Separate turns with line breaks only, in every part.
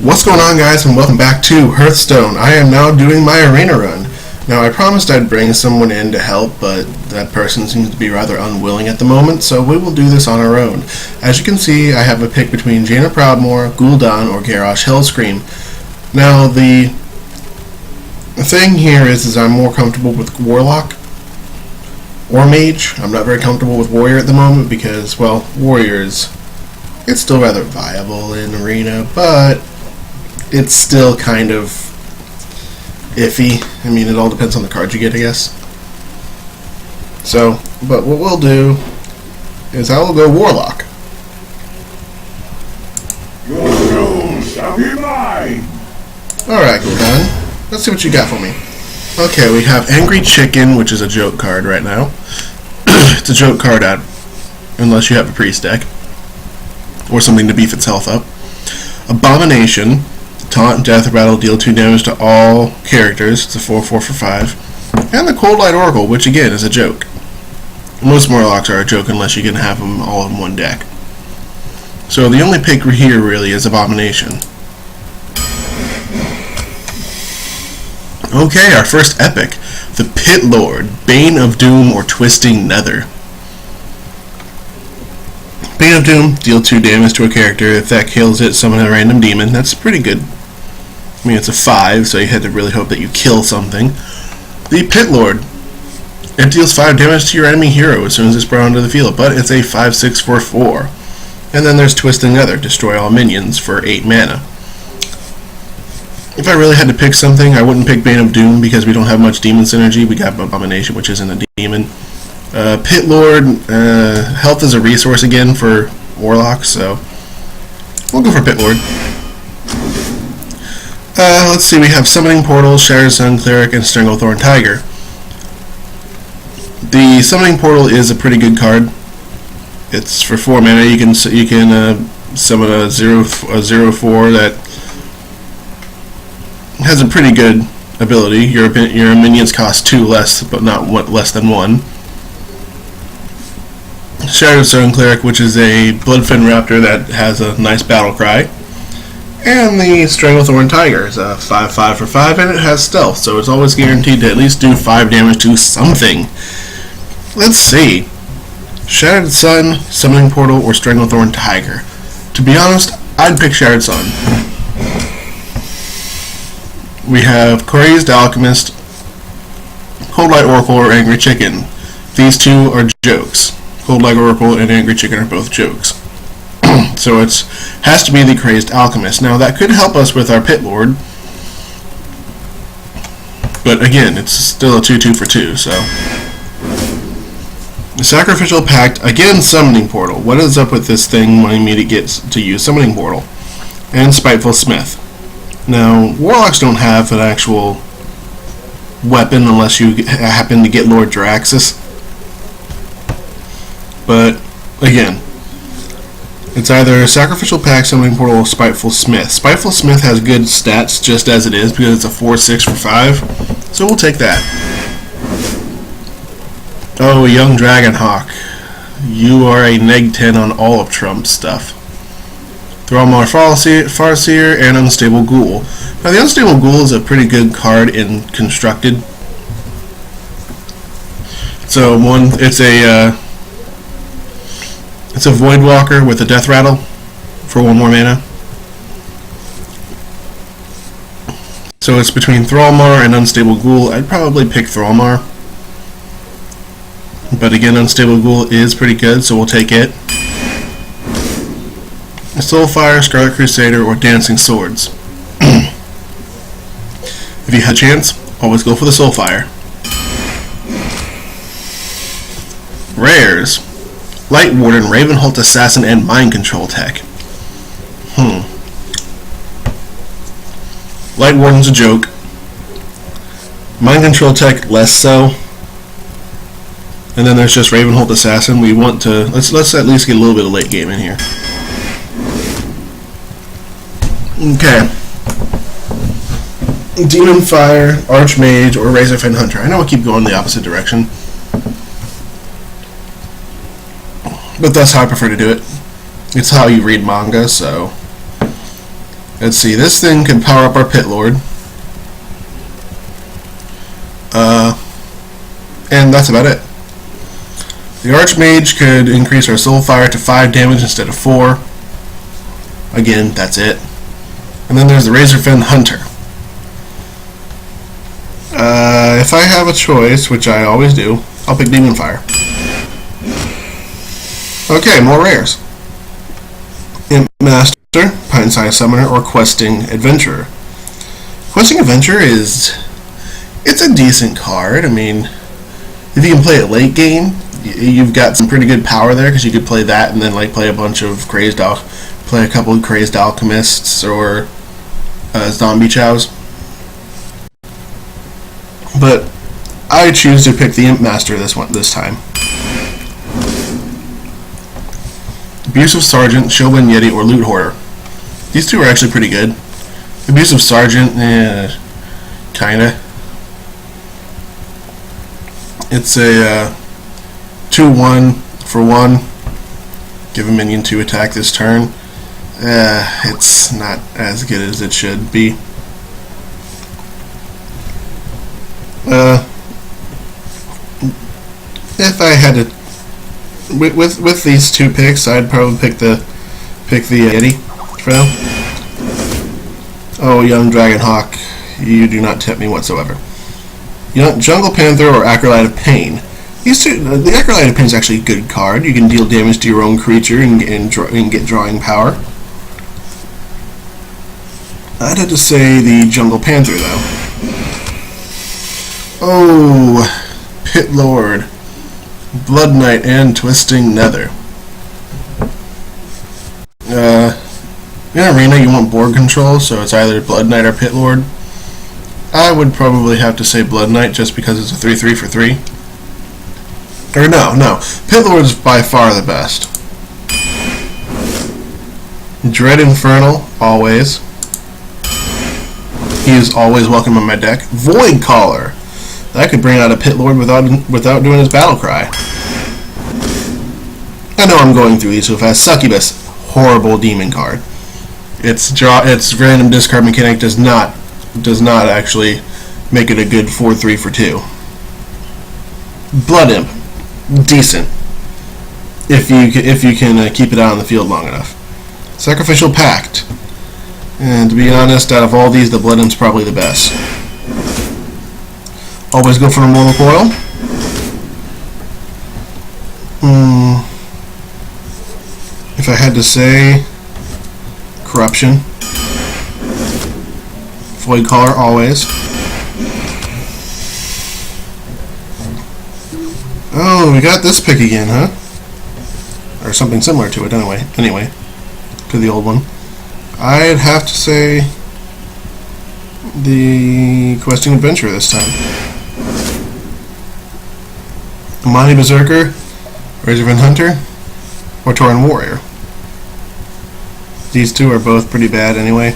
What's going on, guys, and welcome back to Hearthstone. I am now doing my arena run. Now, I promised I'd bring someone in to help, but that person seems to be rather unwilling at the moment, so we will do this on our own. As you can see, I have a pick between Jaina Proudmoore, Gul'dan, or Garrosh Hellscream. Now, the thing here is I'm more comfortable with Warlock or Mage. I'm not very comfortable with Warrior at the moment because, well, Warriors, it's still rather viable in Arena, but it's still kind of iffy. I mean, it all depends on the cards you get, I guess. So, but what we'll do is I will go Warlock.
Your soul shall be mine.
Alright, Gul'dan. Let's see what you got for me. Okay, we have Angry Chicken, which is a joke card right now. It's a joke card out, unless you have a priest deck, or something to beef its health up. Abomination. Taunt, Death, Rattle, deal 2 damage to all characters. It's a 4/4 for 5. And the Cold Light Oracle, which again is a joke. Most Warlocks are a joke unless you can have them all in one deck. So the only pick here really is Abomination. Okay, our first epic. The Pit Lord, Bane of Doom or Twisting Nether. Bane of Doom, deal 2 damage to a character. If that kills it, summon a random demon. That's pretty good. I mean, it's a 5, so you had to really hope that you kill something. The Pit Lord. It deals 5 damage to your enemy hero as soon as it's brought onto the field, but it's a 5/6 for 4. And then there's Twisting Nether. Destroy all minions for 8 mana. If I really had to pick something, I wouldn't pick Bane of Doom because we don't have much demon synergy. We got Abomination, which isn't a demon. Pit Lord, health is a resource again for Warlock, so we'll go for Pit Lord. Let's see, we have Summoning Portal, Shattered Sun Cleric, and Stranglethorn Tiger. The Summoning Portal is a pretty good card. It's for 4 mana. You can summon a 0/4 that has a pretty good ability. Your minions cost 2 less, but not less than 1. Shattered Sun Cleric, which is a Bloodfin Raptor that has a nice battle cry. And the Stranglethorn Tiger is a 5/5 for 5, and it has stealth, so it's always guaranteed to at least do 5 damage to something. Let's see. Shattered Sun, Summoning Portal, or Stranglethorn Tiger. To be honest, I'd pick Shattered Sun. We have Crazed Alchemist, Cold Light Oracle, or Angry Chicken. These two are jokes. Cold Light Oracle and Angry Chicken are both jokes. So it has to be the Crazed Alchemist. Now that could help us with our Pit Lord, but again, it's still a 2/2 for 2, so. The Sacrificial Pact, again Summoning Portal. What is up with this thing wanting me to get to use Summoning Portal? And Spiteful Smith. Now, Warlocks don't have an actual weapon unless you happen to get Lord Jaraxxus. But, again, it's either Sacrificial Pact, Summoning Portal, or Spiteful Smith. Spiteful Smith has good stats just as it is because it's a 4/6 for 5, so we'll take that. Oh, Young Dragonhawk. You are a neg-10 on all of Trump's stuff. Thrallmar Farseer and Unstable Ghoul. Now, the Unstable Ghoul is a pretty good card in Constructed. So, it's a Voidwalker with a Death Rattle for 1 more mana. So it's between Thrallmar and Unstable Ghoul. I'd probably pick Thrallmar. But again, Unstable Ghoul is pretty good, so we'll take it. Soulfire, Scarlet Crusader, or Dancing Swords. If you have a chance, always go for the Soulfire. Rares. Light Warden, Ravenholt Assassin, and Mind Control tech. Light Warden's a joke. Mind Control tech, less so. And then there's just Ravenholt Assassin. We want to let's at least get a little bit of late game in here. Okay. Demon Fire, Archmage, or Razorfin Hunter. I know I keep going the opposite direction, but that's how I prefer to do it. It's how you read manga, so Let's see, this thing can power up our Pit Lord. And that's about it. The Archmage could increase our Soulfire to 5 damage instead of 4. Again, that's it. And then there's the Razorfin Hunter. If I have a choice, which I always do, I'll pick Demon Fire. Okay, more rares. Imp Master, Pine-Sized Summoner, or Questing Adventurer. Questing Adventurer it's a decent card. I mean, if you can play it late game, you've got some pretty good power there, because you could play that and then like play a bunch of play a couple of Crazed Alchemists or Zombie Chows. But I choose to pick the Imp Master this time. Abusive Sergeant, Showman Yeti, or Loot Hoarder. These two are actually pretty good. Abusive Sergeant, kinda. It's a 2/1 for 1. Give a minion to attack this turn. It's not as good as it should be. If I had to, with these two picks, I'd probably pick the Yeti for now. Oh, young Dragonhawk, you do not tempt me whatsoever. Jungle Panther or Acolyte of Pain. These two, the Acolyte of Pain is actually a good card. You can deal damage to your own creature and get drawing power. I'd have to say the Jungle Panther, though. Oh, Pit Lord, Blood Knight, and Twisting Nether. In Arena, you want board control, so it's either Blood Knight or Pit Lord. I would probably have to say Blood Knight, just because it's a 3/3 for 3. Or no. Pit Lord is by far the best. Dread Infernal, always. He is always welcome on my deck. Void Caller. That could bring out a Pit Lord without doing his battle cry. I know I'm going through these so fast. Succubus, horrible demon card. Its random discard mechanic does not actually make it a good 4/3 for 2. Blood Imp, decent. If you can keep it out on the field long enough. Sacrificial Pact. And to be honest, out of all these, the Blood Imp's probably the best. Always go for a Mortal Coil. If I had to say, Corruption. Void Caller, always. Oh, we got this pick again, huh? Or something similar to it, anyway. To the old one. I'd have to say the Questing Adventurer this time. Mighty Berserker, Razorfin Hunter, or Tauren Warrior. These two are both pretty bad anyway.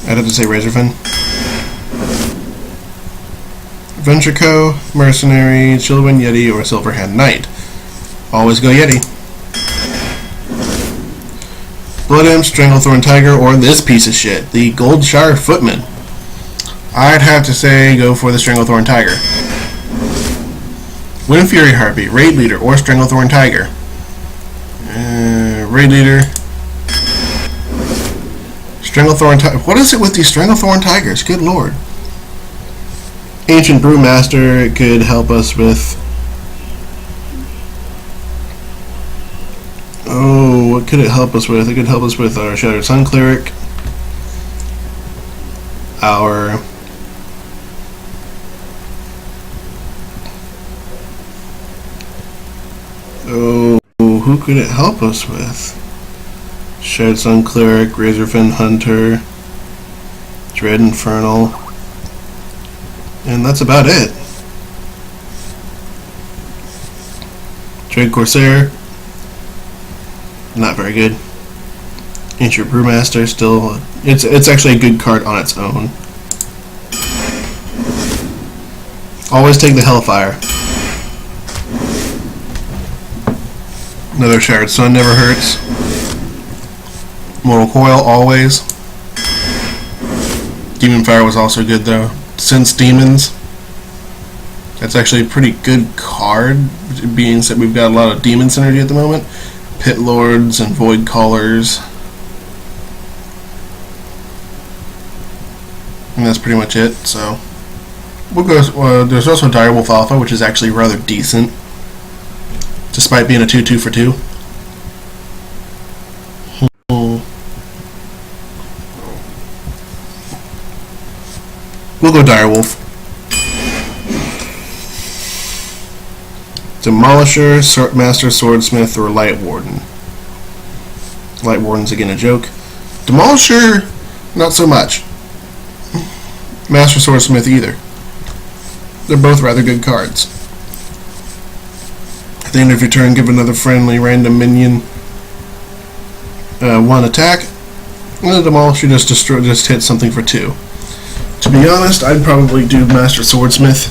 I'd have to say Razorfin. Adventure Co., Mercenary, Chillwind Yeti, or Silverhand Knight. Always go Yeti. Blood Imp, Stranglethorn Tiger, or this piece of shit, the Goldshire Footman. I'd have to say go for the Stranglethorn Tiger. Wind Fury Harpy, Raid Leader, or Stranglethorn Tiger. Raid Leader. Stranglethorn Tiger. What is it with these Stranglethorn Tigers? Good lord. Ancient Brewmaster could help us with... Oh, what could it help us with? It could help us with our Shattered Sun Cleric. Our... Oh, who could it help us with? Shattered Sun Cleric, Razorfin Hunter, Dread Infernal, and that's about it. Dread Corsair, not very good. Ancient Brewmaster, still, it's actually a good card on its own. Always take the Hellfire. Another Shattered Sun never hurts. Mortal Coil always. Demon Fire was also good though. Sense Demons. That's actually a pretty good card, being that we've got a lot of demon synergy at the moment. Pit Lords and Void Callers. And that's pretty much it, so. We'll go, there's also Direwolf Alpha, which is actually rather decent, despite being a 2/2 for 2. We'll go Direwolf. Demolisher, Master Swordsmith, or Light Warden. Light Warden's again a joke. Demolisher, not so much. Master Swordsmith either. They're both rather good cards. At the end of your turn, give another friendly random minion 1 attack, and the Demolisher just hits something for 2. To be honest, I'd probably do Master Swordsmith,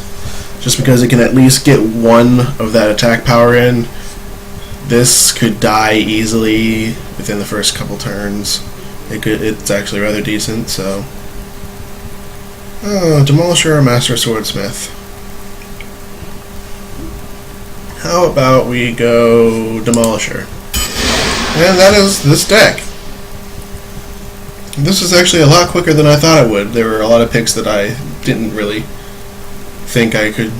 just because it can at least get 1 of that attack power in. This could die easily within the first couple turns. It's actually rather decent, so. Demolisher or Master Swordsmith? How about we go Demolisher? And that is this deck. This is actually a lot quicker than I thought it would. There were a lot of picks that I didn't really think I could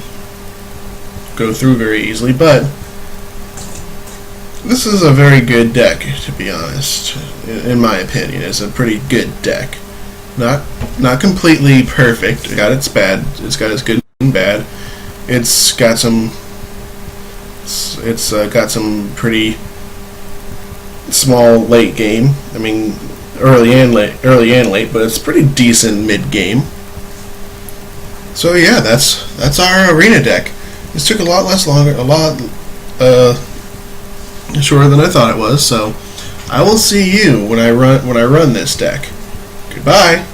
go through very easily, but this is a very good deck, to be honest. In my opinion, it's a pretty good deck. Not completely perfect. It's got its bad. It's got its good and bad. It's got some pretty small late game. I mean, early and late, but it's pretty decent mid game. So yeah, that's our arena deck. This took a lot shorter than I thought it was. So I will see you when I run this deck. Goodbye.